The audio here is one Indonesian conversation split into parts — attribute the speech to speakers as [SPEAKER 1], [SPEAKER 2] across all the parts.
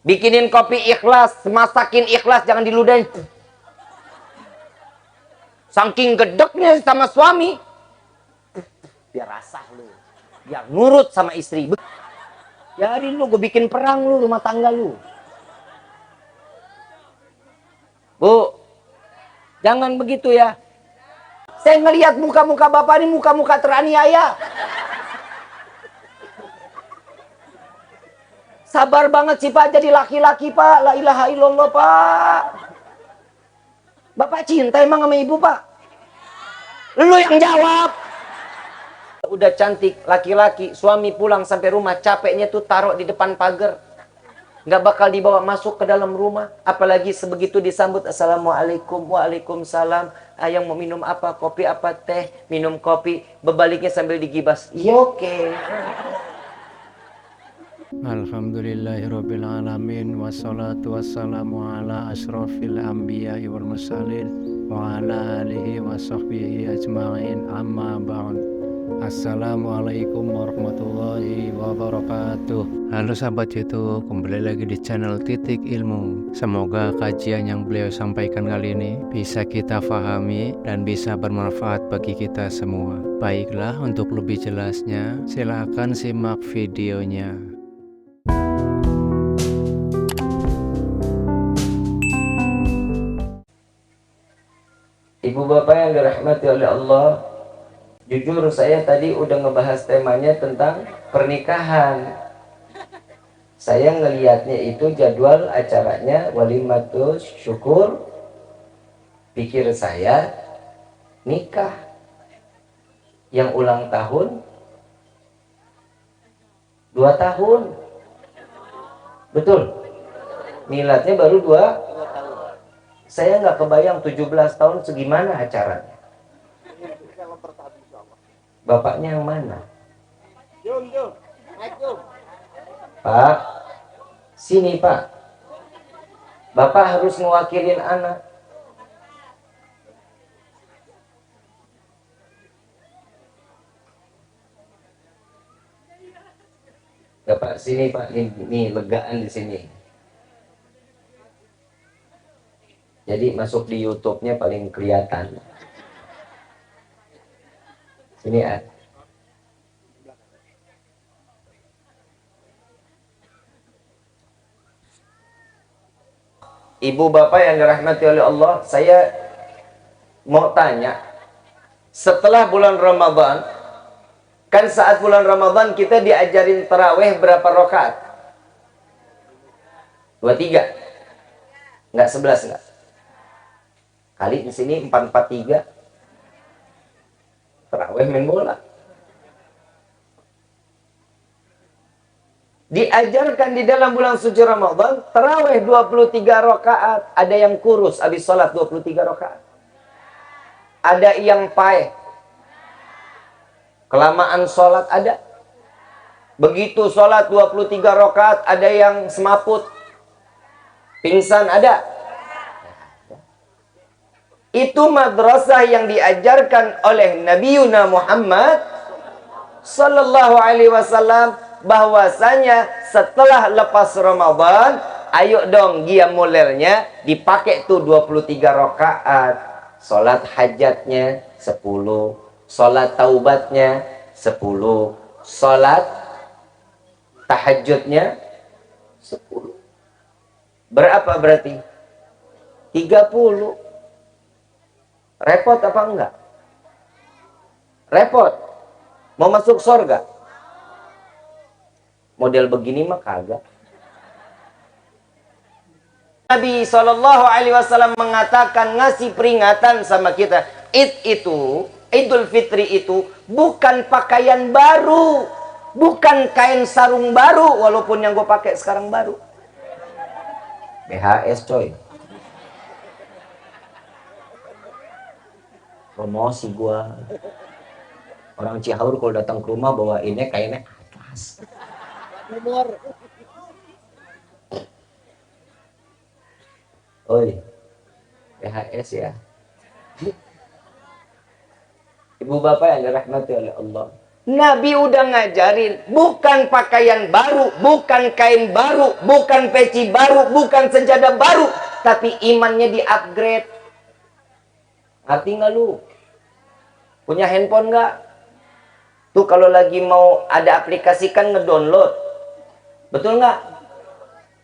[SPEAKER 1] Bikinin kopi ikhlas, masakin ikhlas, jangan diludahin. Saking gedeknya sama suami, biar rasah lu, biar nurut sama istri. Biarin lu, gue bikin perang lu, rumah tangga lu. Bu, jangan begitu ya. Saya ngelihat muka-muka bapak ini, muka-muka teraniaya. Sabar banget sih Pak, jadi laki-laki Pak. La ilaha illallah Pak. Bapak cinta emang sama ibu Pak? Lu yang jawab. Udah cantik, laki-laki, suami pulang sampai rumah, capeknya tuh taruh di depan pagar. Nggak bakal dibawa masuk ke dalam rumah. Apalagi sebegitu disambut, assalamualaikum, waalaikumsalam. Ayang mau minum apa? Kopi apa? Teh? Minum kopi. Berbaliknya sambil digibas. Iya oke.
[SPEAKER 2] Alhamdulillahirabbil alamin wassalatu wassalamu ala asyrafil anbiya'i wal mursalin wa ala alihi wa sahbihi ajma'in, amma ba'd. Assalamualaikum warahmatullahi wabarakatuh. Halo sahabat YouTube, kembali lagi di channel Titik Ilmu. Semoga kajian yang beliau sampaikan kali ini bisa kita fahami dan bisa bermanfaat bagi kita semua. Baiklah, untuk lebih jelasnya silahkan simak videonya.
[SPEAKER 1] Ibu bapak yang dirahmati oleh Allah, jujur saya tadi udah ngebahas temanya tentang pernikahan. Saya ngelihatnya itu jadwal acaranya walimatus syukur. Pikir saya nikah. Yang ulang tahun 2 tahun. Betul. Miladnya baru 2. Saya nggak kebayang 17 tahun segimana acaranya. Bapaknya yang mana? Pak, sini Pak. Bapak harus mewakilin anak. Bapak sini Pak, ini legaan di sini. Jadi masuk di YouTube-nya paling kelihatan. Sini ya. Ibu bapak yang dirahmati oleh Allah, saya mau tanya, setelah bulan Ramadan, kan saat bulan Ramadan kita diajarin tarawih berapa rakaat? 23. Enggak 11 enggak? Kali di sini 443. Tarawih main bola. Diajarkan di dalam bulan suci Ramadan tarawih 23 rakaat. Ada yang kurus habis sholat 23 rakaat. Ada yang paeh. Kelamaan sholat ada. Begitu sholat 23 rakaat ada yang semaput. Pingsan ada. Itu madrasah yang diajarkan oleh Nabi Muhammad sallallahu alaihi wasallam, bahwasanya setelah lepas Ramadan, ayo dong qiyamul lailnya dipakai tuh 23 rakaat. Salat hajatnya 10, salat taubatnya 10, salat tahajudnya 10. Berapa berarti? 30. Repot apa enggak? Repot. Mau masuk surga? Model begini mah kagak. Nabi SAW mengatakan, ngasih peringatan sama kita. Idul Fitri itu bukan pakaian baru, bukan kain sarung baru, walaupun yang gue pakai sekarang baru. BHS coy. Promosi gua. Orang Cihaur kalau datang ke rumah bawa ini kayaknya atas. Umur. Oi. PHS ya. Ibu bapak yang dirahmati oleh Allah. Nabi udah ngajarin, bukan pakaian baru, bukan kain baru, bukan peci baru, bukan sejadah baru, tapi imannya di-upgrade. Ngerti nggak lu? Punya handphone nggak? Tuh kalau lagi mau ada aplikasi kan ngedownload. Betul nggak?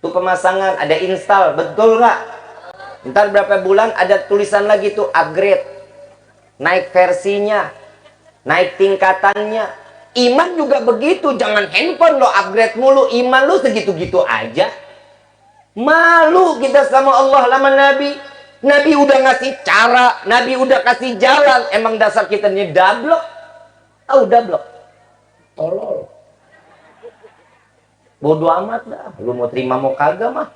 [SPEAKER 1] Tuh pemasangan, ada install, betul nggak? Ntar berapa bulan ada tulisan lagi tuh upgrade. Naik versinya, naik tingkatannya. Iman juga begitu, jangan handphone lo upgrade mulu, iman lo segitu-gitu aja. Malu kita sama Allah lama Nabi. Nabi udah ngasih cara, Nabi udah kasih jalan. Emang dasar kita ini dablok. Tahu dablok? Tolol. Bodoh amat dah. Lu mau terima mau kagak mah.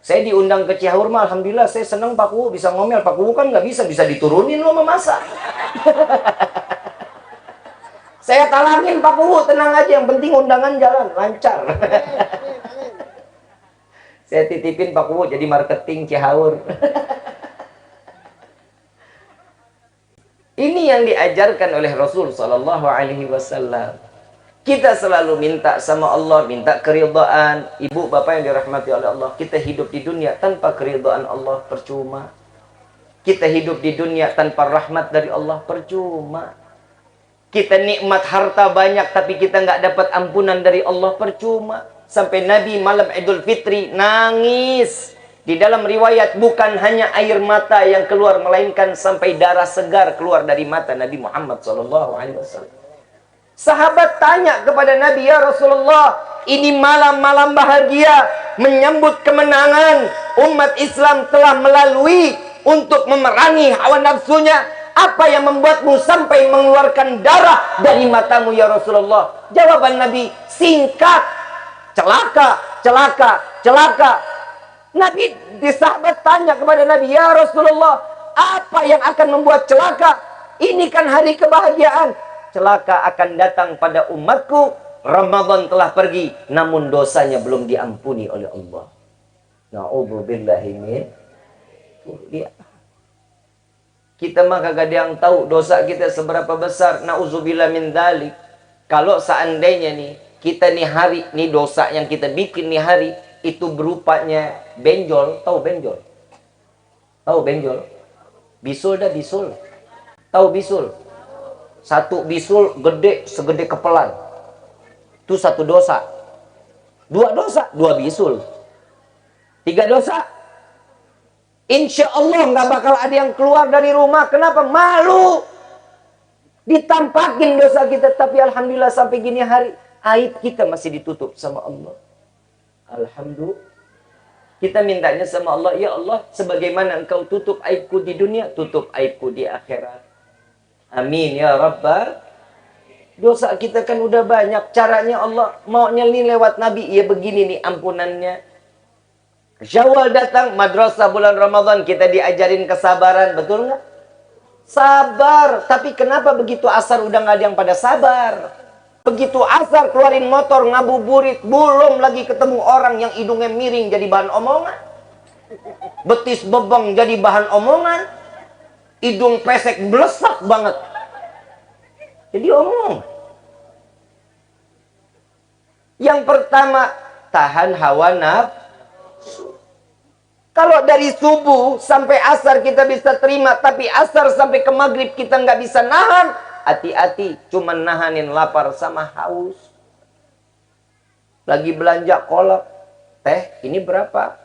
[SPEAKER 1] Saya diundang ke Cihaur mah, alhamdulillah saya seneng Pak Kuwu bisa ngomel. Pak Kuwu kan nggak bisa diturunin lo sama masa. Saya talangin Pak Kuwu, tenang aja, yang penting undangan jalan lancar. Saya titipin Pak Kuwu jadi marketing Cihaur. Ini yang diajarkan oleh Rasul Sallallahu Alaihi Wasallam. Kita selalu minta sama Allah, minta keridhaan. Ibu bapak yang dirahmati oleh Allah, kita hidup di dunia tanpa keridhaan Allah percuma. Kita hidup di dunia tanpa rahmat dari Allah percuma. Kita nikmat harta banyak tapi kita nggak dapat ampunan dari Allah percuma. Sampai Nabi malam Idul Fitri nangis. Di dalam riwayat bukan hanya air mata yang keluar, melainkan sampai darah segar keluar dari mata Nabi Muhammad SAW. Sahabat tanya kepada Nabi, ya Rasulullah, ini malam-malam bahagia, menyambut kemenangan. Umat Islam telah melalui untuk memerangi hawa nafsunya. Apa yang membuatmu sampai mengeluarkan darah dari matamu ya Rasulullah? Jawaban Nabi singkat, celaka, celaka, celaka. Nabi di sahabat tanya kepada Nabi, ya Rasulullah, apa yang akan membuat celaka? Ini kan hari kebahagiaan. Celaka akan datang pada umatku. Ramadan telah pergi, namun dosanya belum diampuni oleh Allah. Na'udzubillahi min. Kita mah kagak ada yang tahu dosa kita seberapa besar. Na'udzubillah min dzalik. Kalau seandainya nih, kita nih hari, nih dosa yang kita bikin nih hari, itu berupanya benjol. Tahu benjol? Tahu benjol? Bisul dah bisul. Tahu bisul? Satu bisul gede segede kepelan. Itu satu dosa. Dua dosa, dua bisul. Tiga dosa. Insya Allah nggak bakal ada yang keluar dari rumah. Kenapa? Malu. Ditampakin dosa kita. Tapi alhamdulillah sampai gini hari, aib kita masih ditutup sama Allah. Alhamdulillah. Kita mintanya sama Allah, ya Allah, sebagaimana engkau tutup aibku di dunia, tutup aibku di akhirat. Amin ya Rabbal. Dosa kita kan udah banyak. Caranya Allah maunya nih lewat Nabi. Ya begini nih ampunannya. Syawal datang, madrasah bulan Ramadan, kita diajarin kesabaran, betul nggak? Sabar. Tapi kenapa begitu asar udah nggak ada yang pada sabar? Begitu asar keluarin motor ngabuburit, belum lagi ketemu orang yang hidungnya miring jadi bahan omongan. Betis bebeng jadi bahan omongan. Hidung pesek blesak banget. Jadi omong. Yang pertama, tahan hawa nafsu. Kalau dari subuh sampai asar kita bisa terima, tapi asar sampai ke maghrib kita nggak bisa nahan, hati-hati, cuma nahanin lapar sama haus. Lagi belanja kolak, teh ini berapa?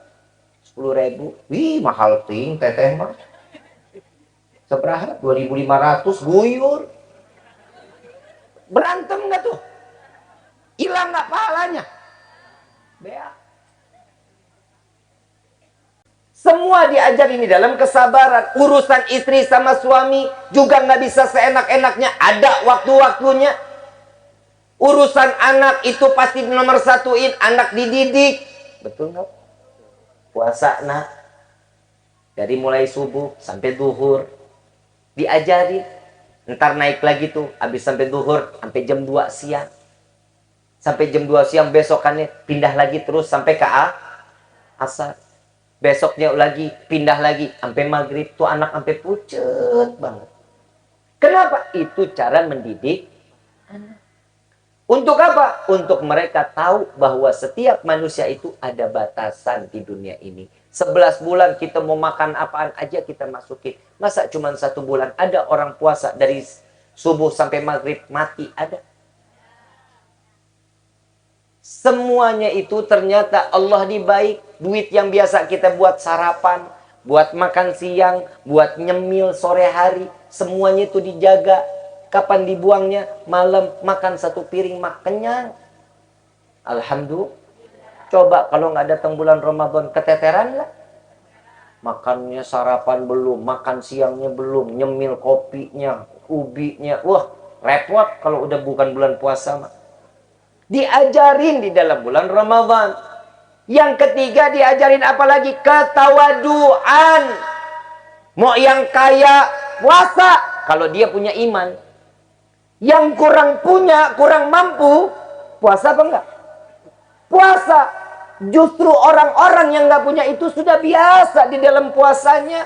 [SPEAKER 1] 10.000. Wih mahal ting teteh mah. Seberapa? 2.500 guyur. Berantem nggak tuh? Hilang nggak pahalanya? Bea. Semua diajar ini dalam kesabaran. Urusan istri sama suami juga nggak bisa seenak-enaknya. Ada waktu-waktunya. Urusan anak itu pasti nomor satuin. Anak dididik. Betul nggak? Puasa nak. Dari mulai subuh sampai duhur. Diajarin. Ntar naik lagi tuh. Habis sampai duhur. Sampai jam 2 siang. Sampai jam 2 siang besokannya. Pindah lagi terus sampai ke asar. Besoknya lagi, pindah lagi, sampai maghrib. Tuh anak sampai pucet banget. Kenapa? Itu cara mendidik anak. Untuk apa? Untuk mereka tahu bahwa setiap manusia itu ada batasan di dunia ini. 11 bulan kita mau makan apaan aja kita masukin. Masa cuma 1 bulan ada orang puasa dari subuh sampai maghrib mati? Ada. Semuanya itu ternyata Allah dibaik. Duit yang biasa kita buat sarapan, buat makan siang, buat nyemil sore hari, semuanya itu dijaga. Kapan dibuangnya? Malam makan 1 piring mak kenyang. Alhamdulillah. Coba kalau nggak datang bulan Ramadan, keteteran lah. Makannya sarapan belum, makan siangnya belum, nyemil kopinya, ubinya. Wah, repot kalau udah bukan bulan puasa mak. Diajarin di dalam bulan Ramadan. Yang ketiga diajarin apa lagi? Ketawaduan. Mau yang kaya puasa kalau dia punya iman. Yang kurang punya, kurang mampu, puasa apa enggak? Puasa. Justru orang-orang yang nggak punya itu sudah biasa di dalam puasanya.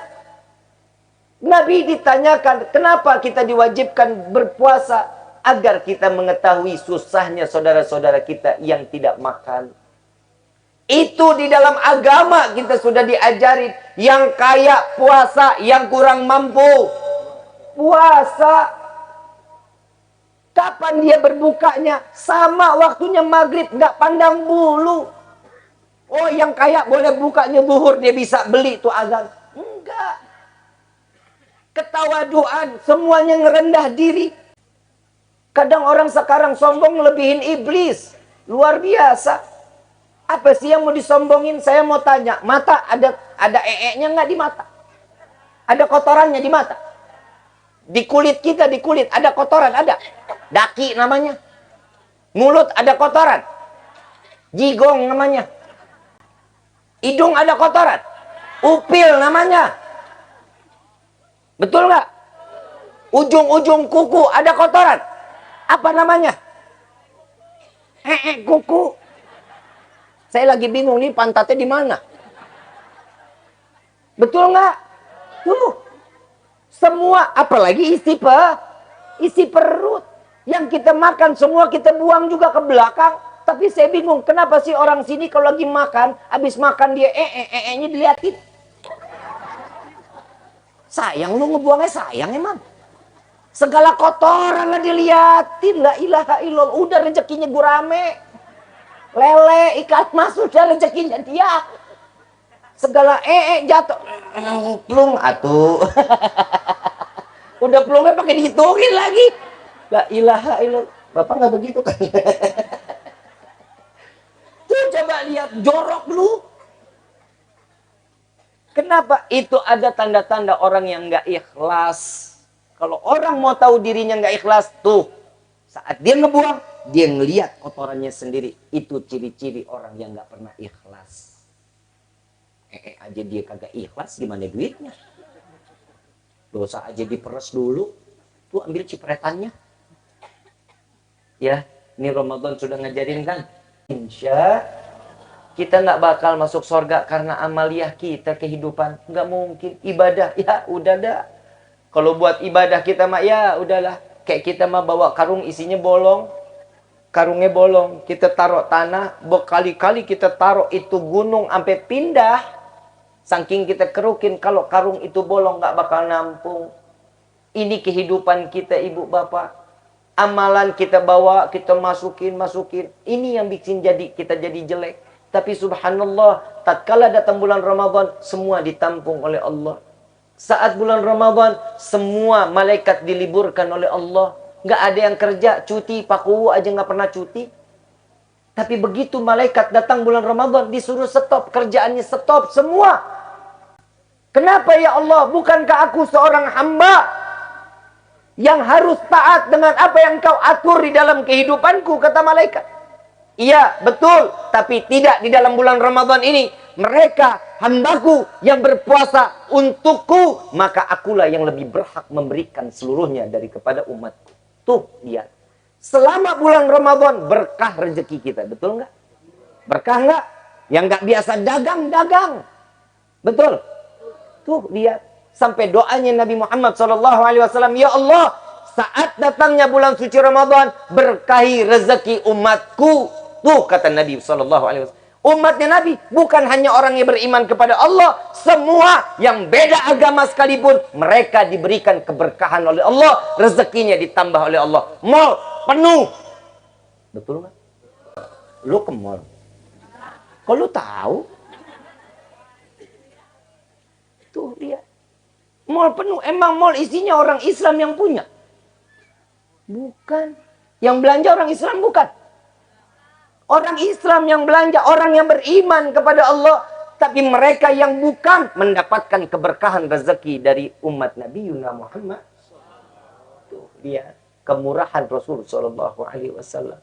[SPEAKER 1] Nabi ditanyakan, kenapa kita diwajibkan berpuasa? Agar kita mengetahui susahnya saudara-saudara kita yang tidak makan. Itu di dalam agama kita sudah diajarin. Yang kaya puasa, yang kurang mampu puasa. Kapan dia berbukanya? Sama waktunya maghrib, nggak pandang bulu. Oh, yang kaya boleh bukanya zuhur, dia bisa beli tuh azan. Enggak. Ketawaduan, semuanya ngerendah diri. Kadang orang sekarang sombong ngelebihin iblis. Luar biasa. Apa sih yang mau disombongin? Saya mau tanya, mata ada ee-nya nggak di mata? Ada kotorannya di mata? Di kulit kita, di kulit ada kotoran, ada. Daki namanya. Mulut ada kotoran. Jigong namanya. Hidung ada kotoran. Upil namanya. Betul nggak? Ujung-ujung kuku ada kotoran. Apa namanya? Kuku. Saya lagi bingung nih pantatnya di mana. Betul nggak? Tuh. Semua, apalagi isi perut. Yang kita makan semua kita buang juga ke belakang. Tapi saya bingung, kenapa sih orang sini kalau lagi makan, habis makan dia nya diliatin. Sayang lu ngebuangnya, sayang emang. Segala kotoran lah diliatin, la ilaha illallah. Udah rezekinya gurame. Lele, ikan mas, udah rezekinya dia. Segala jatuh. Plung atuh. Udah plungnya pakai dihitungin lagi. La ilaha illallah. Bapak nggak begitu kan? Coba lihat, jorok lu. Kenapa? Itu ada tanda-tanda orang yang nggak ikhlas. Kalau orang mau tahu dirinya nggak ikhlas, tuh. Saat dia ngebuang, dia ngelihat kotorannya sendiri. Itu ciri-ciri orang yang nggak pernah ikhlas. Aja dia kagak ikhlas, gimana duitnya? Dosa aja diperes dulu. Tuh ambil cipretannya. Ya, ini Ramadan sudah ngajarin kan? Insya kita nggak bakal masuk surga karena amaliyah kita, kehidupan. Nggak mungkin. Ibadah, ya udah dah. Kalau buat ibadah kita mah ya udahlah. Kayak kita mah bawa karung isinya bolong. Karungnya bolong. Kita taruh tanah. Berkali-kali kita taruh itu gunung sampai pindah. Saking kita kerukin. Kalau karung itu bolong nggak bakal nampung. Ini kehidupan kita ibu bapak. Amalan kita bawa, kita masukin. Ini yang bikin kita jadi jelek. Tapi subhanallah, tatkala datang bulan Ramadan, semua ditampung oleh Allah. Saat bulan Ramadan, semua malaikat diliburkan oleh Allah. Nggak ada yang kerja, cuti, pakuwu aja nggak pernah cuti. Tapi begitu malaikat datang bulan Ramadan, disuruh stop, kerjaannya stop semua. Kenapa ya Allah? Bukankah aku seorang hamba yang harus taat dengan apa yang kau atur di dalam kehidupanku, kata malaikat. Iya, betul. Tapi tidak di dalam bulan Ramadan ini. Mereka, hambaku yang berpuasa untukku. Maka akulah yang lebih berhak memberikan seluruhnya dari kepada umatku. Tuh, lihat. Selama bulan Ramadan, berkah rezeki kita. Betul nggak? Berkah nggak? Yang nggak biasa dagang. Betul? Tuh, lihat. Sampai doanya Nabi Muhammad SAW. Ya Allah, saat datangnya bulan suci Ramadan, berkahi rezeki umatku. Tuh kata Nabi SAW. Umatnya Nabi bukan hanya orang yang beriman kepada Allah, semua yang beda agama sekalipun, mereka diberikan keberkahan oleh Allah, rezekinya ditambah oleh Allah. Mall penuh. Betul nggak? Lu ke mall. Kok lu tahu? Tuh dia. Mall penuh. Emang mall isinya orang Islam yang punya? Bukan. Yang belanja orang Islam bukan. Orang Islam yang belanja, orang yang beriman kepada Allah. Tapi mereka yang bukan mendapatkan keberkahan rezeki dari umat Nabi Muhammad. Tuh dia. Kemurahan Rasul SAW.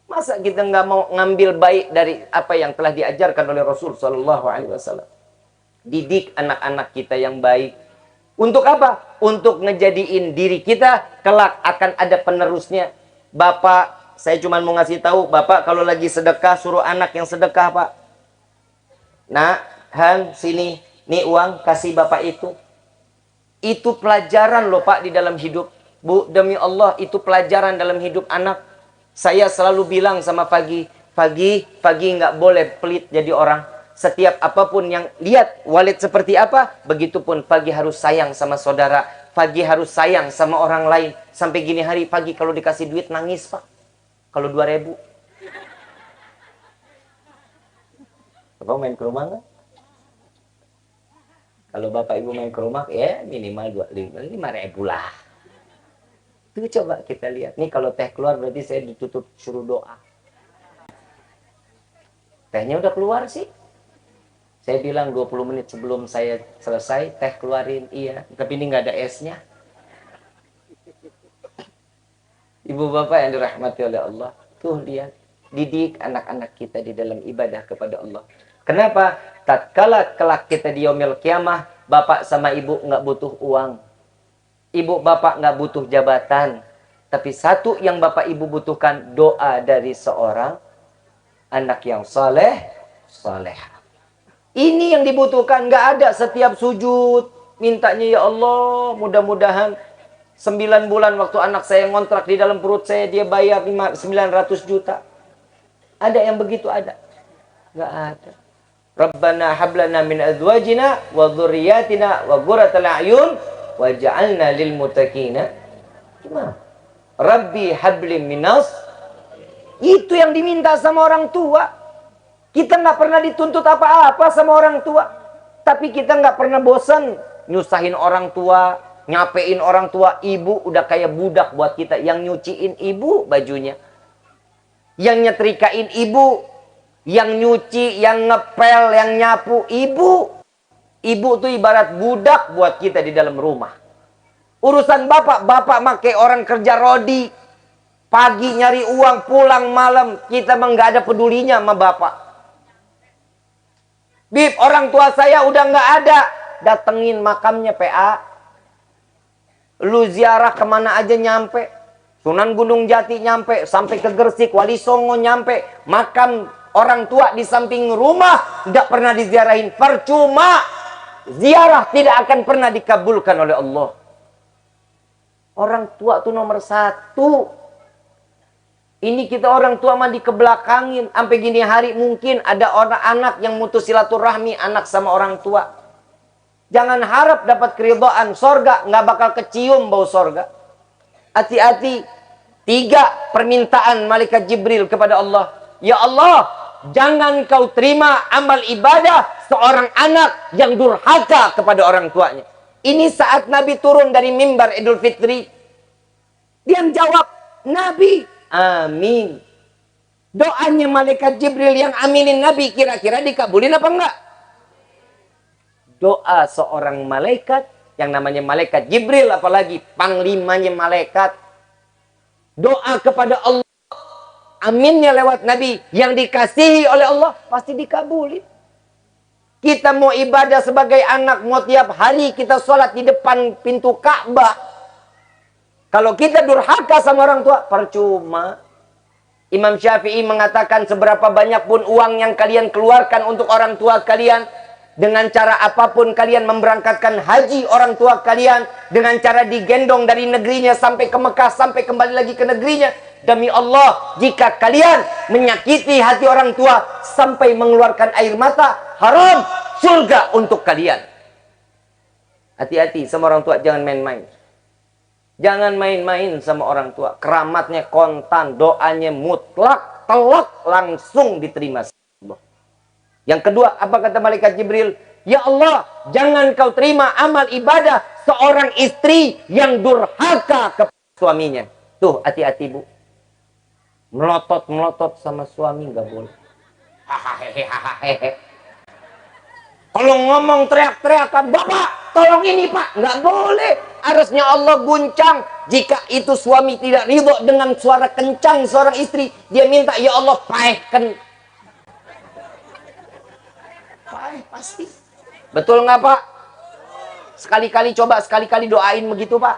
[SPEAKER 1] Masa kita nggak mau ngambil baik dari apa yang telah diajarkan oleh Rasul SAW? Didik anak-anak kita yang baik. Untuk apa? Untuk ngejadiin diri kita kelak akan ada penerusnya. Bapak, saya cuma mau ngasih tahu, Bapak kalau lagi sedekah suruh anak yang sedekah, Pak. Nah, Han, sini, nih uang kasih Bapak itu. Itu pelajaran loh Pak di dalam hidup. Bu, demi Allah itu pelajaran dalam hidup anak. Saya selalu bilang sama Pagi nggak boleh pelit jadi orang. Setiap apapun yang lihat walid seperti apa, begitupun Pagi harus sayang sama saudara. Pagi harus sayang sama orang lain. Sampai gini hari Pagi kalau dikasih duit nangis Pak. Kalau 2.000. Bapak main ke rumah nggak? Kalau Bapak Ibu main ke rumah, ya minimal 5.000 lah. Itu coba kita lihat. Nih kalau teh keluar berarti saya ditutup suruh doa. Tehnya udah keluar sih. Saya bilang 20 menit sebelum saya selesai, teh keluarin. Iya, tapi ini nggak ada esnya. Ibu bapak yang dirahmati oleh Allah. Tuh lihat. Didik anak-anak kita di dalam ibadah kepada Allah. Kenapa? Tatkala kelak kita di yaumil kiamah, bapak sama ibu nggak butuh uang. Ibu bapak nggak butuh jabatan. Tapi satu yang bapak ibu butuhkan, doa dari seorang anak yang saleh. Ini yang dibutuhkan. Nggak ada setiap sujud mintanya, ya Allah mudah-mudahan 9 bulan waktu anak saya ngontrak di dalam perut saya, dia bayar 900 juta. Ada yang begitu? Ada? Nggak ada. Rabbana hablana min azwajina wa dhurriyyatina wa qurratal a'yun waj'alna lil muttaqina. Gimana? Rabbi habli minas. Itu yang diminta sama orang tua. Kita nggak pernah dituntut apa-apa sama orang tua. Tapi kita nggak pernah bosan nyusahin orang tua, nyapein orang tua. Ibu udah kayak budak buat kita. Yang nyuciin ibu bajunya, yang nyetrikain ibu, yang nyuci, yang ngepel, yang nyapu ibu. Ibu tuh ibarat budak buat kita di dalam rumah. Urusan bapak make orang kerja rodi, pagi nyari uang, pulang malam, kita mah nggak ada pedulinya sama bapak. Bib, orang tua saya udah nggak ada, datengin makamnya PA. Lu ziarah kemana aja nyampe. Sunan Gunung Jati nyampe, sampai ke Gresik, Wali Songo nyampe. Makam orang tua di samping rumah tidak pernah diziarahin. Percuma. Ziarah tidak akan pernah dikabulkan oleh Allah. Orang tua tuh nomor 1. Ini kita orang tua mah dikebelakangin. Sampai gini hari mungkin ada orang anak yang mutus silaturahmi anak sama orang tua. Jangan harap dapat keridhaan sorga, nggak bakal kecium bau sorga. Hati-hati. 3 permintaan malaikat Jibril kepada Allah. Ya Allah, jangan kau terima amal ibadah seorang anak yang durhaka kepada orang tuanya. Ini saat Nabi turun dari mimbar Idul Fitri. Dia jawab, Nabi, amin. Doanya malaikat Jibril yang aminin Nabi, kira-kira dikabulin apa enggak? Doa seorang malaikat, yang namanya malaikat Jibril, apalagi panglimanya malaikat. Doa kepada Allah, aminnya lewat Nabi, yang dikasihi oleh Allah, pasti dikabulin. Kita mau ibadah sebagai anak, mau tiap hari kita sholat di depan pintu Ka'bah. Kalau kita durhaka sama orang tua, percuma. Imam Syafi'i mengatakan seberapa banyak pun uang yang kalian keluarkan untuk orang tua kalian, Dengan cara apapun kalian memberangkatkan haji orang tua kalian. Dengan cara digendong dari negerinya sampai ke Mekah, sampai kembali lagi ke negerinya. Demi Allah, jika kalian menyakiti hati orang tua sampai mengeluarkan air mata, haram surga untuk kalian. Hati-hati sama orang tua, jangan main-main. Jangan main-main sama orang tua. Keramatnya kontan, doanya mutlak, telak, langsung diterima. Yang kedua, apa kata malaikat Jibril? Ya Allah, jangan kau terima amal ibadah seorang istri yang durhaka kepada suaminya. Tuh, hati-hati bu. Melotot-melotot sama suami nggak boleh. Kalau ngomong teriak-teriakan, Bapak, tolong ini Pak. Nggak boleh. Harusnya Allah guncang. Jika itu suami tidak ridho dengan suara kencang seorang istri, dia minta, ya Allah, paehkan. Pasti. Betul nggak Pak? Sekali-kali coba, sekali-kali doain begitu Pak.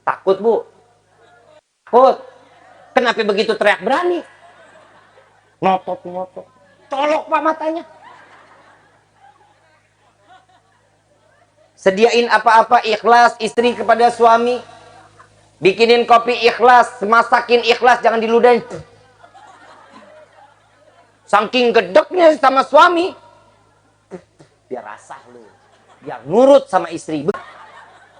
[SPEAKER 1] Takut bu? Takut. Kenapa begitu teriak berani? Ngotot-ngotot. Colok Pak matanya. Sediain apa-apa ikhlas istri kepada suami. Bikinin kopi ikhlas, masakin ikhlas, jangan diludahin. Saking gedeknya sama suami, biar rasah lu, biar nurut sama istri.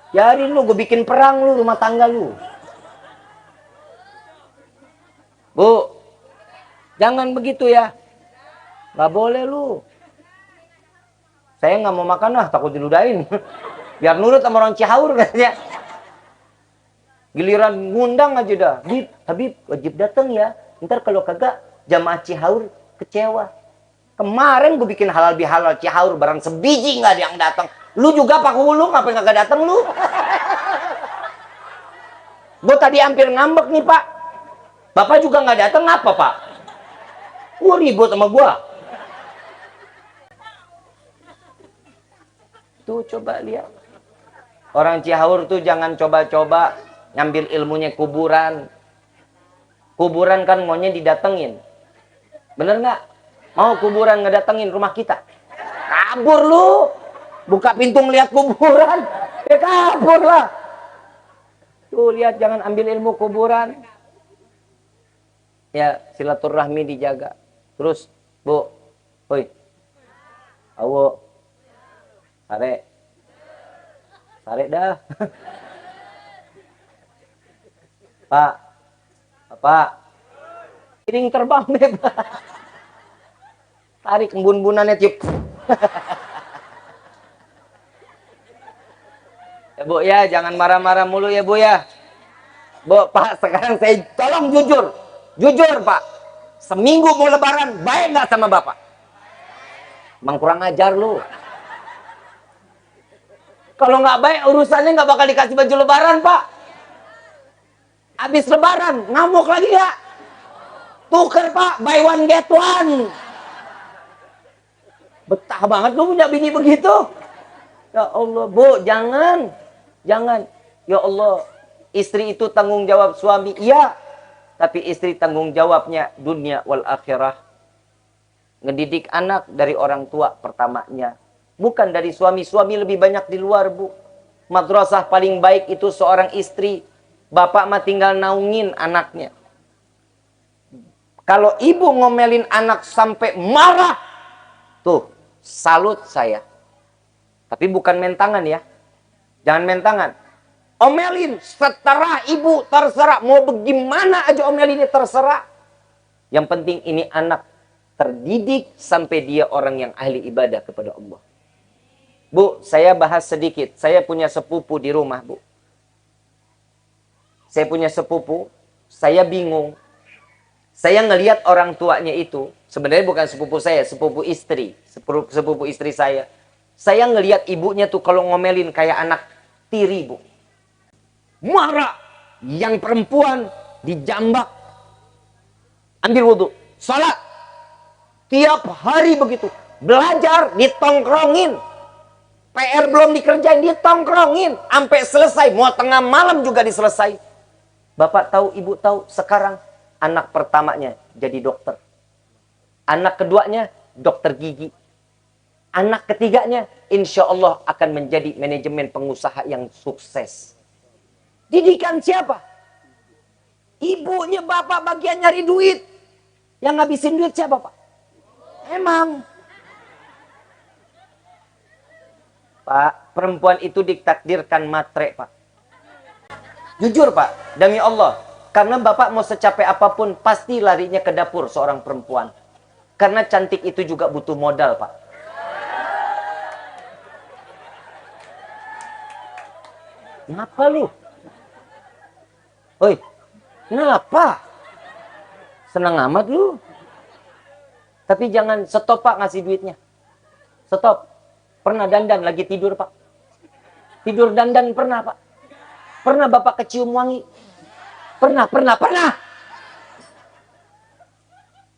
[SPEAKER 1] Biarin lu, gue bikin perang lu rumah tangga lu. Bu, jangan begitu ya. Gak boleh lu. Saya nggak mau makan lah, takut diludahin. Biar nurut sama orang Cihaur katanya. Giliran ngundang aja dah. Habib wajib datang ya. Ntar kalau kagak jamaah Cihaur kecewa. Kemarin gue bikin halal bihalal Cihaur, barang sebiji nggak ada yang datang. Lu juga Pak Hulu, ngapain kagak datang lu? Gue tadi hampir ngambek nih Pak. Bapak juga nggak datang, apa Pak? Gue ribut sama gue. Tuh coba lihat. Orang Cihaur tuh jangan coba-coba ngambil ilmunya kuburan. Kuburan kan maunya didatengin. Bener nggak? Mau kuburan ngedatengin rumah kita? Kabur lu. Buka pintu ngeliat kuburan. Ya kabur lah. Tuh lihat, jangan ambil ilmu kuburan. Ya silaturahmi dijaga. Terus bu, hoi, awo, sare, sare dah. Pak, Pak, piring terbang bebas. Tarik embun-embunannya tiup. Ya bu ya, jangan marah-marah mulu ya bu ya. Bu, Pak, sekarang saya tolong jujur. Jujur Pak, seminggu mau lebaran, baik nggak sama Bapak? Emang kurang ajar lu. Kalau nggak baik, urusannya nggak bakal dikasih baju lebaran Pak. Habis lebaran, ngamuk lagi nggak? Tuker Pak, buy one get one. Betah banget lu punya bini begitu. Ya Allah, bu, jangan. Jangan. Ya Allah, istri itu tanggung jawab suami. Iya. Tapi istri tanggung jawabnya dunia wal akhirah. Ngedidik anak dari orang tua pertamanya. Bukan dari suami. Suami lebih banyak di luar, bu. Madrasah paling baik itu seorang istri. Bapak mah tinggal naungin anaknya. Kalau ibu ngomelin anak sampai marah, tuh, salut saya. Tapi bukan main tangan ya. Jangan main tangan. Omelin, seterah ibu, terserah. Mau bagaimana aja omelinnya terserah. Yang penting ini anak terdidik sampai dia orang yang ahli ibadah kepada Allah. Bu, saya bahas sedikit. Saya punya sepupu di rumah, bu. Saya punya sepupu, saya bingung. Saya ngelihat orang tuanya itu, sebenarnya bukan sepupu saya, sepupu istri. Sepupu istri saya. Saya ngelihat ibunya tuh kalau ngomelin kayak anak tiri, bu. Marah. Yang perempuan dijambak. Ambil wudhu. Salat. Tiap hari begitu. Belajar ditongkrongin. PR belum dikerjain, ditongkrongin. Sampai selesai. Mau tengah malam juga diselesai. Bapak tahu, ibu tahu. Sekarang anak pertamanya jadi dokter. Anak keduanya dokter gigi. Anak ketiganya insya Allah akan menjadi manajemen pengusaha yang sukses. Didikan siapa? Ibunya, bapak bagian nyari duit. Yang ngabisin duit siapa, Pak? Emang. Pak, perempuan itu ditakdirkan matre, Pak. Jujur, Pak, demi Allah. Karena bapak mau secapek apapun, pasti larinya ke dapur seorang perempuan. Karena cantik itu juga butuh modal, Pak. Kenapa lu? Oi, kenapa? Senang amat lu. Tapi jangan stop, Pak, ngasih duitnya. Stop. Pernah dandan lagi tidur, Pak? Tidur dandan pernah, Pak? Pernah bapak kecium wangi? Pernah.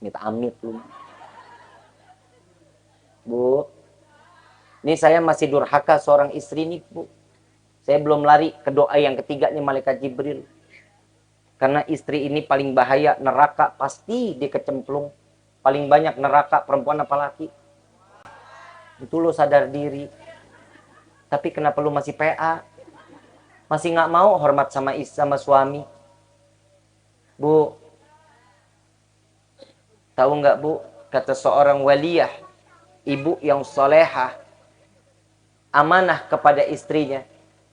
[SPEAKER 1] Minta amit lu. Bu, ini saya masih durhaka seorang istri nih, Bu. Saya belum lari ke doa yang ketiga nih, malaikat Jibril. Karena istri ini paling bahaya, neraka pasti dikecemplung. Paling banyak neraka perempuan apa laki. Itu lo sadar diri. Tapi kenapa lo masih PA? Masih nggak mau hormat sama suami? Bu, tahu nggak, Bu? Kata seorang waliyah, ibu yang solehah, amanah kepada istrinya,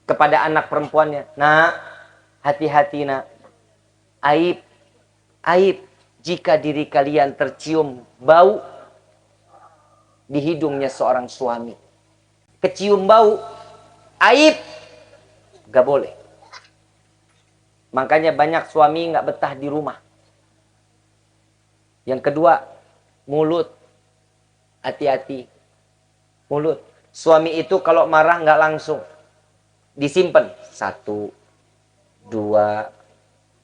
[SPEAKER 1] kepada anak perempuannya. Nak, hati-hati nak. Aib jika diri kalian tercium bau di hidungnya seorang suami. Kecium bau, aib, gak boleh. Makanya banyak suami gak betah di rumah. Yang kedua, mulut. Hati-hati. Mulut. Suami itu kalau marah gak langsung. Disimpan. 1, 2,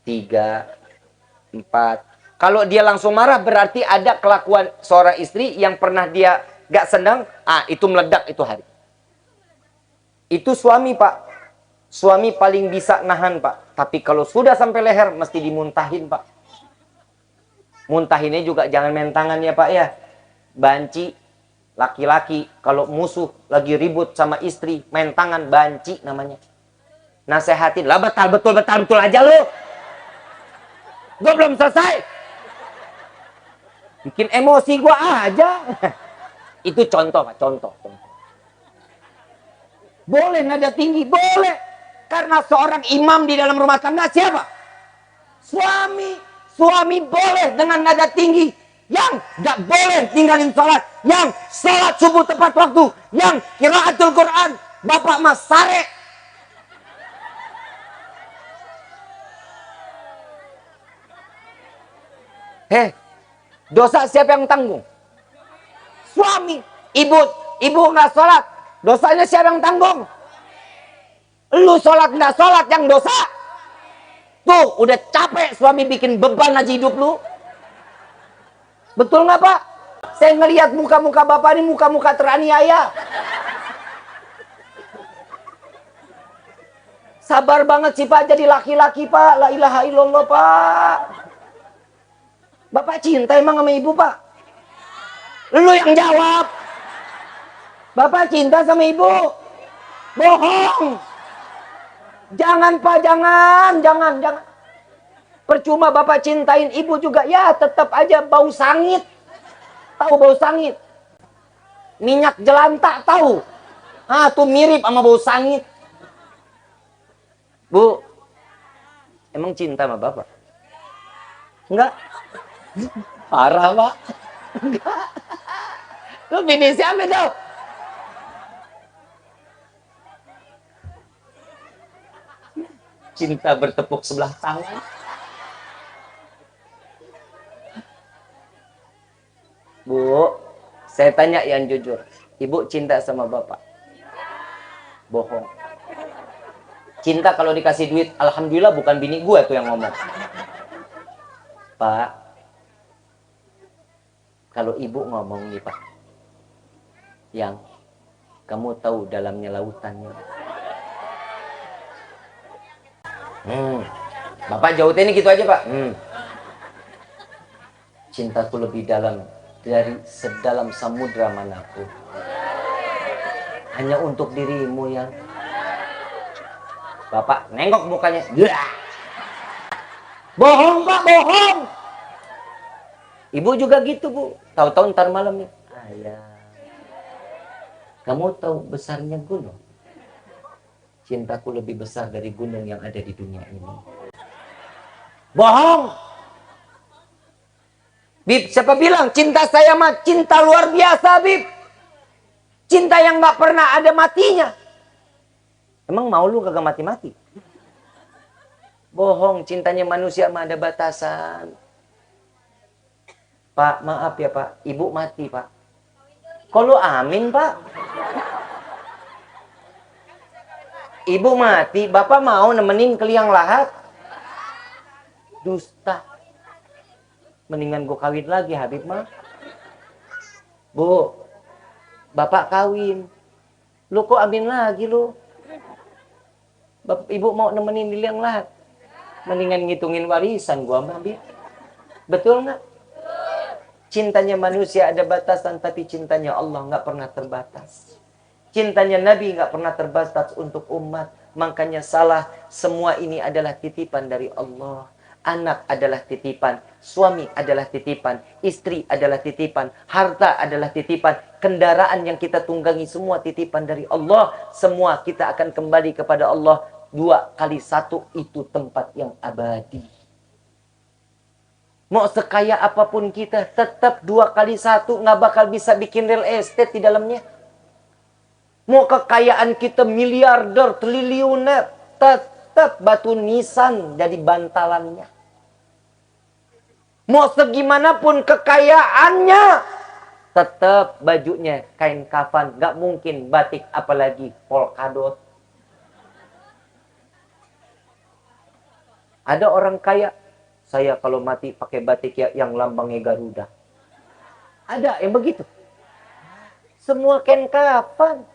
[SPEAKER 1] 3, 4. Kalau dia langsung marah berarti ada kelakuan seorang istri yang pernah dia gak senang. Itu meledak itu hari. Itu suami, Pak. Suami paling bisa nahan, Pak. Tapi kalau sudah sampai leher mesti dimuntahin, Pak. Muntahinnya juga jangan main tangan ya, Pak ya. Banci. Laki-laki kalau musuh lagi ribut sama istri, main tangan, banci namanya. Nasehatin, lah betul aja lu. Gue belum selesai. Bikin emosi gue aja. Itu contoh, Pak. Contoh. Boleh nada tinggi, boleh. Karena seorang imam di dalam rumah tangga siapa? Suami. Suami boleh dengan nada tinggi. Yang gak boleh tinggalin sholat. Yang sholat subuh tepat waktu. Yang qiraatul Quran. Bapak mas sare. Dosa siapa yang tanggung? Suami. Ibu nggak sholat. Dosanya siapa yang tanggung? Lu sholat nggak sholat yang dosa. Tuh udah capek suami bikin beban aja hidup lu. Betul nggak, Pak? Saya ngelihat muka-muka bapak ini muka-muka teraniaya. Sabar banget sih, Pak, jadi laki-laki, Pak. La ilaha illallah, Pak. Bapak cinta emang sama ibu, Pak? Lu yang jawab. Bapak cinta sama ibu? Bohong. Jangan, Pak, jangan. Percuma Bapak cintain ibu juga, ya tetap aja bau sangit. Tahu bau sangit? Minyak jelantah tahu? Tuh mirip sama bau sangit. Bu, emang cinta sama Bapak? Enggak? Parah, Pak. Enggak. Lu bini siapa tuh? Cinta bertepuk sebelah tangan. Bu, saya tanya yang jujur. Ibu cinta sama Bapak? Bohong. Cinta kalau dikasih duit, alhamdulillah bukan bini gue tuh yang ngomong. Pak, kalau ibu ngomong nih, Pak, yang kamu tahu dalamnya lautannya. Bapak jauhin ini gitu aja, Pak. cintaku lebih dalam dari sedalam samudra manapun. Hanya untuk dirimu yang. Bapak nengok mukanya. Bohong Pak, bohong. Ibu juga gitu Bu. Tahu-tahu ntar malamnya, ayah, kamu tahu besarnya gunung? Cintaku lebih besar dari gunung yang ada di dunia ini. Bohong. Bib, siapa bilang cinta saya mah cinta luar biasa, Bib? Cinta yang gak pernah ada matinya. Emang mau lu kagak mati-mati? Bohong, cintanya manusia mah ada batasan. Pak, maaf ya Pak, ibu mati Pak. Kok lu amin Pak? Ibu mati, Bapak mau nemenin ke liang lahat? Dusta. Mendingan gue kawin lagi Habib mah. Bu, Bapak kawin. Lu kok amin lagi lu? Ibu mau nemenin di liang lahat? Mendingan ngitungin warisan gua mah Habib. Betul nggak? Cintanya manusia ada batasan, tapi cintanya Allah nggak pernah terbatas. Cintanya Nabi nggak pernah terbatas untuk umat. Makanya salah, semua ini adalah titipan dari Allah. Anak adalah titipan, suami adalah titipan, istri adalah titipan, harta adalah titipan, kendaraan yang kita tunggangi semua titipan dari Allah. Semua kita akan kembali kepada Allah. 2 kali 1 itu tempat yang abadi. Mau sekaya apapun kita, tetap 2 kali 1 nggak bakal bisa bikin real estate di dalamnya. Mau kekayaan kita miliarder, triliuner, tetap batu nisan jadi bantalannya. Mau segimanapun kekayaannya, tetap bajunya kain kafan, nggak mungkin batik apalagi polkadot. Ada orang kaya, saya kalau mati pakai batik ya yang lambangnya Garuda. Ada yang begitu. Semua kain kafan.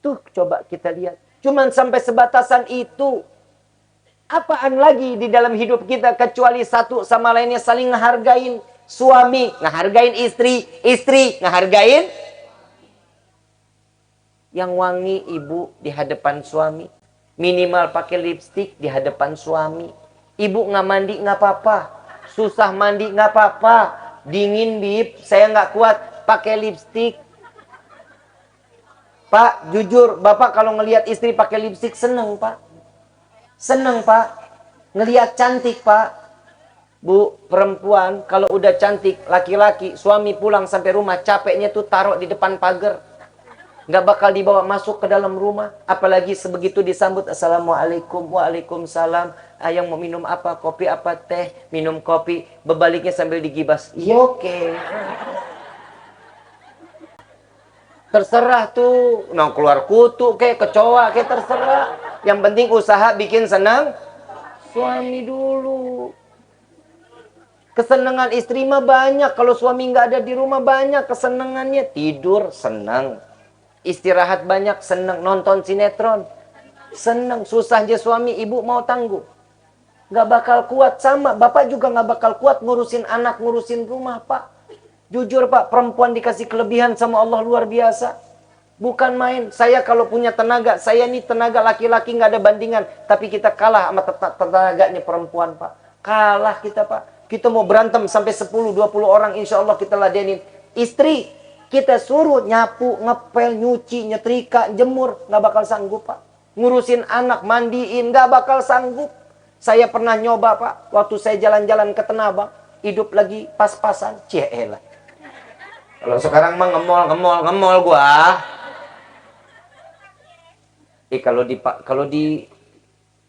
[SPEAKER 1] Tuh coba kita lihat. Cuman sampai sebatasan itu. Apaan lagi di dalam hidup kita kecuali satu sama lainnya saling ngehargain. Suami ngehargain istri, istri ngehargain yang wangi ibu di hadapan suami. Minimal pakai lipstik di hadapan suami. Ibu nggak mandi nggak apa-apa. Susah mandi nggak apa-apa. Dingin Bib, saya nggak kuat pakai lipstik. Pak, jujur, Bapak kalau ngelihat istri pakai lipstik seneng, Pak. Seneng, Pak. Ngelihat cantik, Pak. Bu, perempuan kalau udah cantik, laki-laki, suami pulang sampai rumah, capeknya tuh taruh di depan pagar. Nggak bakal dibawa masuk ke dalam rumah. Apalagi sebegitu disambut, Assalamualaikum, Waalaikumsalam. Yang mau minum apa? Kopi apa? Teh? Minum kopi. Bebaliknya sambil digibas. Iya, oke. Terserah tuh, nah keluar kutu kayak kecoa kayak terserah. Yang penting usaha bikin senang suami dulu. Kesenangan istri mah banyak. Kalau suami nggak ada di rumah banyak kesenangannya. Tidur senang, istirahat banyak senang, nonton sinetron senang. Susah aja suami ibu mau tangguh, nggak bakal kuat. Sama bapak juga nggak bakal kuat ngurusin anak, ngurusin rumah Pak. Jujur Pak, perempuan dikasih kelebihan sama Allah luar biasa. Bukan main. Saya kalau punya tenaga, saya nih tenaga laki-laki nggak ada bandingan. Tapi kita kalah sama tenaganya perempuan Pak. Kalah kita Pak. Kita mau berantem sampai 10-20 orang insya Allah kita ladenin. Istri, kita suruh nyapu, ngepel, nyuci, nyetrika, jemur. Nggak bakal sanggup Pak. Ngurusin anak, mandiin, nggak bakal sanggup. Saya pernah nyoba Pak. Waktu saya jalan-jalan ke Tanah Abang. Hidup lagi pas-pasan. Cielah. Kalau sekarang mah ngemol gua. Kalau di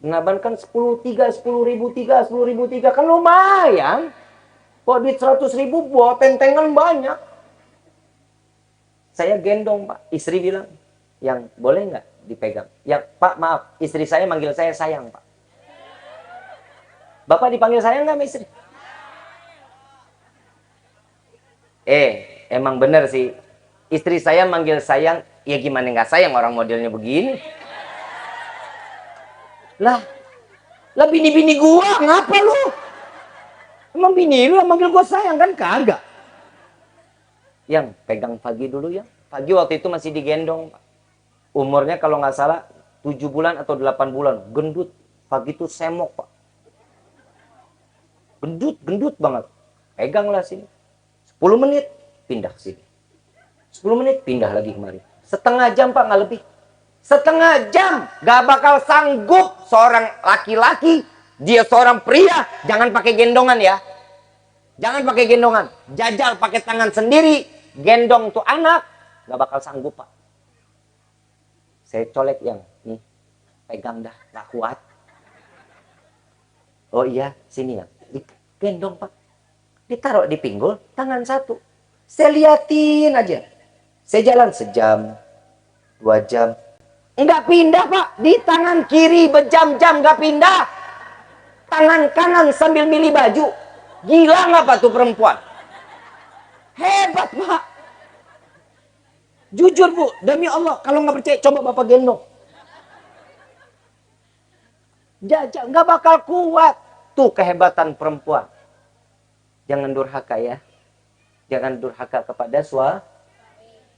[SPEAKER 1] Naban kan 10.3, 10.3 kan lumayan. Kok duit 100.000 buat tentengan banyak. Saya gendong Pak. Istri bilang, yang boleh nggak dipegang? Ya Pak maaf, istri saya manggil saya sayang Pak. Bapak dipanggil sayang nggak sama istri? Emang bener sih. Istri saya manggil sayang, ya gimana nggak sayang orang modelnya begini. Lah bini-bini gua, ngapa lu? Emang bini lu yang manggil gue sayang kan? Kagak. Yang pegang Pagi dulu ya. Pagi waktu itu masih digendong. Umurnya kalau nggak salah 7 bulan atau 8 bulan. Gendut. Pagi itu semok, Pak. Gendut banget. Peganglah sini. 10 menit pindah ke sini. 10 menit pindah lagi kemari. Setengah jam, Pak, nggak lebih. Setengah jam. Gak bakal sanggup seorang laki-laki, dia seorang pria, jangan pakai gendongan ya. Jangan pakai gendongan. Jajal pakai tangan sendiri, gendong tuh anak, gak bakal sanggup, Pak. Saya colek yang, nih, pegang dah, gak kuat. Oh iya, sini ya. Gendong, Pak. Ditaruh di pinggul, tangan satu. Saya liatin aja. Saya jalan sejam, 2 jam. Enggak pindah, Pak. Di tangan kiri berjam-jam enggak pindah. Tangan kanan sambil milih baju. Gila nggak Pak tuh perempuan? Hebat, Pak. Jujur, Bu. Demi Allah. Kalau nggak percaya, coba Bapak gendong. Jajak. Nggak bakal kuat. Tuh kehebatan perempuan. Jangan durhaka ya. Jangan durhaka kepada suami.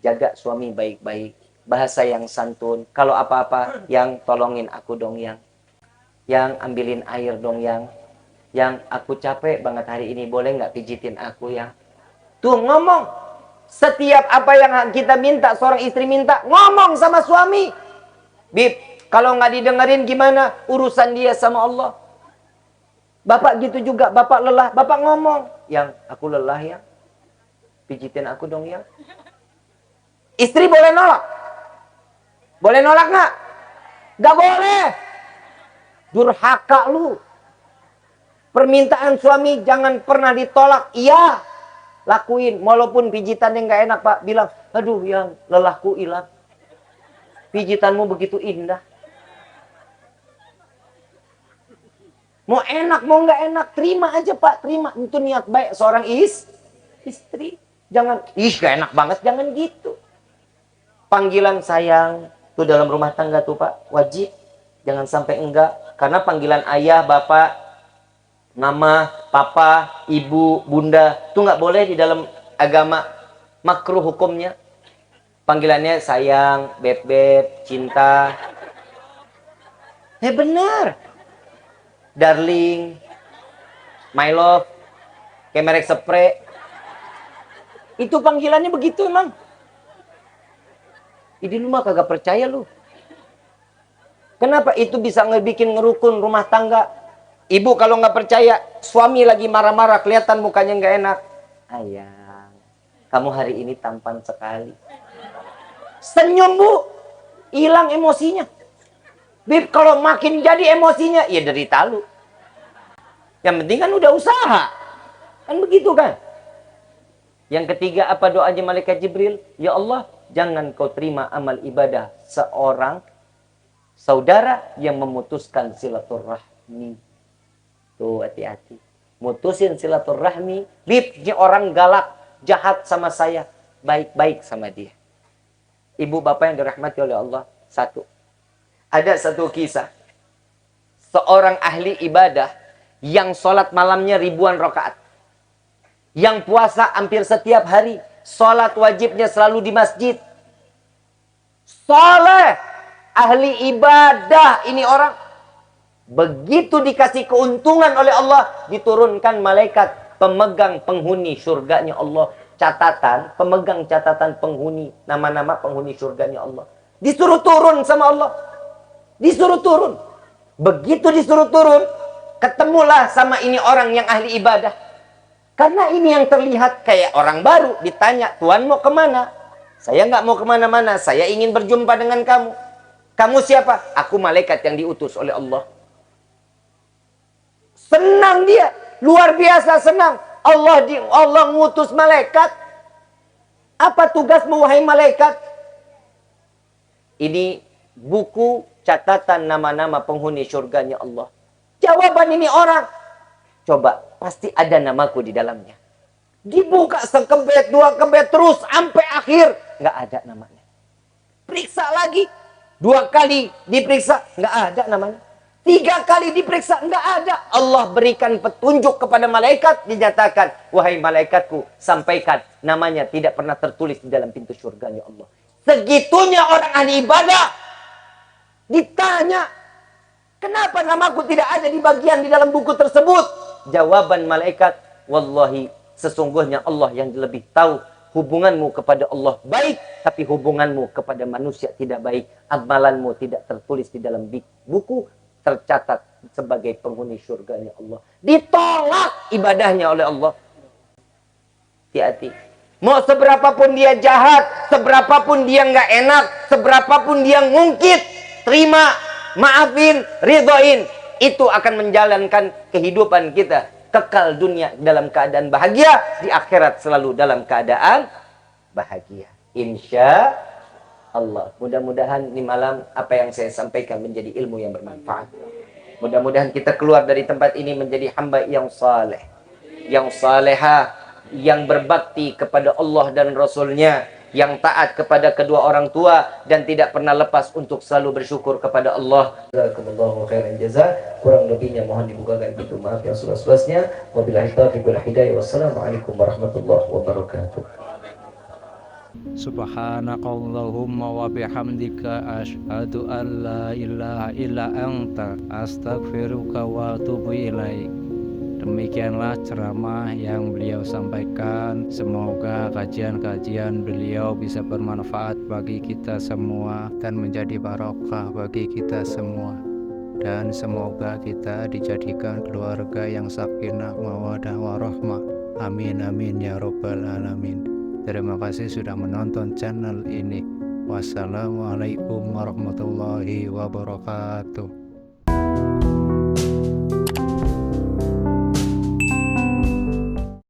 [SPEAKER 1] Jaga suami baik-baik. Bahasa yang santun. Kalau apa-apa, yang tolongin aku dong yang. Yang ambilin air dong yang. Yang aku capek banget hari ini, boleh nggak pijitin aku yang. Tuh ngomong. Setiap apa yang kita minta, seorang istri minta, ngomong sama suami. Bib, kalau nggak didengerin gimana? Urusan dia sama Allah. Bapak gitu juga, bapak lelah, bapak ngomong. Yang, aku lelah ya. Pijitin aku dong yang. Istri boleh nolak. Boleh nolak nggak? Gak boleh. Durhaka lu. Permintaan suami jangan pernah ditolak. Iya. Lakuin. Walaupun pijitannya nggak enak, Pak. Bilang, aduh yang lelahku hilang. Pijitanmu begitu indah. Mau enak, mau nggak enak. Terima aja, Pak. Terima. Itu niat baik seorang istri. Jangan, ih gak enak banget. Jangan gitu. Panggilan sayang. Tuh dalam rumah tangga tuh Pak, wajib. Jangan sampai enggak. Karena panggilan ayah, bapak, mama, papa, ibu, bunda, tuh nggak boleh di dalam agama. Makruh hukumnya. Panggilannya sayang, beb-beb, cinta. Benar. Darling, my love, kayak merek spray. Itu panggilannya begitu emang. Ini lu mah kagak percaya lu. Kenapa itu bisa ngebikin ngerukun rumah tangga? Ibu kalau nggak percaya, suami lagi marah-marah, kelihatan mukanya nggak enak. Ayang, kamu hari ini tampan sekali. Senyum Bu, hilang emosinya. Bib, kalau makin jadi emosinya, ya derita lu. Yang penting kan udah usaha. Kan begitu kan? Yang ketiga apa doanya malaikat Jibril? Ya Allah, jangan kau terima amal ibadah seorang saudara yang memutuskan silaturahmi. Tuh hati-hati. Mutusin silaturahmi. Bib, ini orang galak, jahat sama saya. Baik-baik sama dia. Ibu bapak yang dirahmati oleh Allah. Ada satu kisah. Seorang ahli ibadah yang sholat malamnya ribuan rakaat. Yang puasa hampir setiap hari. Sholat wajibnya selalu di masjid. Soleh. Ahli ibadah ini orang. Begitu dikasih keuntungan oleh Allah. Diturunkan malaikat pemegang penghuni surganya Allah. Catatan, pemegang catatan penghuni. Nama-nama penghuni surganya Allah. Disuruh turun sama Allah. Disuruh turun. Begitu disuruh turun. Ketemulah sama ini orang yang ahli ibadah. Karena ini yang terlihat kayak orang baru. Ditanya, Tuhan mau kemana? Saya nggak mau kemana-mana. Saya ingin berjumpa dengan kamu. Kamu siapa? Aku malaikat yang diutus oleh Allah. Senang dia. Luar biasa senang. Allah ngutus malaikat. Apa tugasmu wahai malaikat? Ini buku catatan nama-nama penghuni surganya Allah. Jawaban ini orang. Coba, pasti ada namaku di dalamnya. Dibuka sekebet, dua kebet, terus sampai akhir. Nggak ada namanya. Periksa lagi. 2 kali diperiksa, nggak ada namanya. 3 kali diperiksa, enggak ada. Allah berikan petunjuk kepada malaikat, dinyatakan, wahai malaikatku, sampaikan namanya tidak pernah tertulis di dalam pintu surganya Allah. Segitunya orang ahli ibadah. Ditanya, kenapa namaku tidak ada di bagian di dalam buku tersebut? Jawaban malaikat, wallahi, sesungguhnya Allah yang lebih tahu. Hubunganmu kepada Allah baik, tapi hubunganmu kepada manusia tidak baik. Amalanmu tidak tertulis di dalam buku, tercatat sebagai penghuni surganya Allah. Ditolak ibadahnya oleh Allah. Hati-hati. Mau seberapapun dia jahat, seberapapun dia nggak enak, seberapapun dia ngungkit, terima, maafin, ridhoin. Itu akan menjalankan kehidupan kita. Kekal dunia dalam keadaan bahagia, di akhirat selalu dalam keadaan bahagia. Insya Allah. Mudah-mudahan di malam apa yang saya sampaikan menjadi ilmu yang bermanfaat. Mudah-mudahan kita keluar dari tempat ini menjadi hamba yang saleh, yang salehah, yang berbakti kepada Allah dan Rasulnya, yang taat kepada kedua orang tua, dan tidak pernah lepas untuk selalu bersyukur kepada Allah. Jazakumullahu khairan jaza. Kurang lebihnya mohon dibukakan pintu maaf yang seluas-luasnya. Wabillahi taufiq wal hidayah. Wassalamualaikum warahmatullahi wabarakatuh.
[SPEAKER 2] Subhanakallahumma wa bihamdika asyhadu an la ilaha illa anta astaghfiruka wa atubu ilaik. Demikianlah ceramah yang beliau sampaikan. Semoga kajian-kajian beliau bisa bermanfaat bagi kita semua dan menjadi barokah bagi kita semua. Dan semoga kita dijadikan keluarga yang sakinah, mawadah, warahmah. Amin amin ya robbal alamin. Terima kasih sudah menonton channel ini. Wassalamualaikum warahmatullahi wabarakatuh.